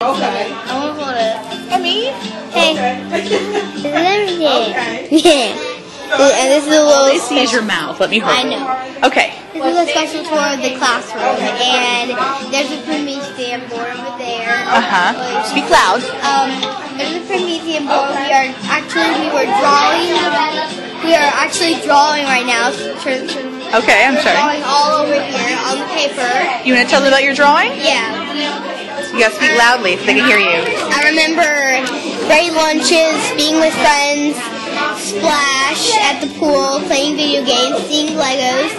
Okay. I want to hold it. And me? Hey. This is everything. Yeah. And this is a All little they see is your mouth. Let me hold I it. know. Okay. This is a special tour of the classroom, and there's a Promethean board over there. Speak loud. There's a Promethean board. We are actually drawing right now. Okay, I'm sorry. Drawing all over here on the paper. You want to tell them about your drawing? Yeah. You gotta speak loudly so they can hear you. I remember great lunches, being with friends, splash at the pool, playing video games, seeing Legos,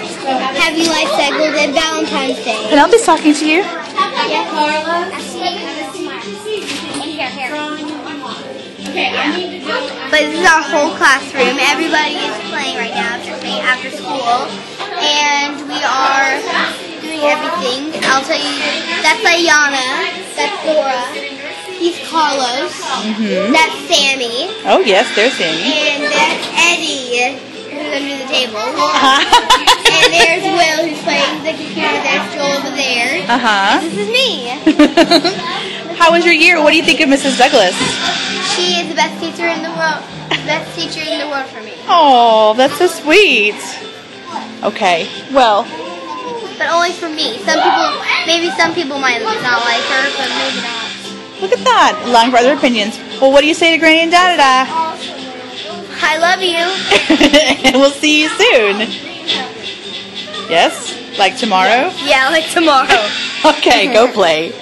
having life cycles, and Valentine's Day. Penelope's talking to you. Yeah. But this is our whole classroom. Everybody is playing right now after school, and we are doing everything. I'll tell you, that's Ayana, that's Laura, he's Carlos, that's Sammy, Oh yes, there's Sammy. and that's Eddie, who's under the table, and there's Will, who's playing the computer. There's Joel over there. This is me. How was your year? What do you think of Mrs. Douglas? She is the best teacher in the world. Best teacher in the world for me. Oh, that's so sweet. Okay, well. But only for me. Maybe some people might not like her, but maybe not. Look at that. Allowing for other opinions. Well, what do you say to Granny and Dada? I love you. And we'll see you soon. Yes? Like tomorrow? Yeah, like tomorrow. Okay, go play.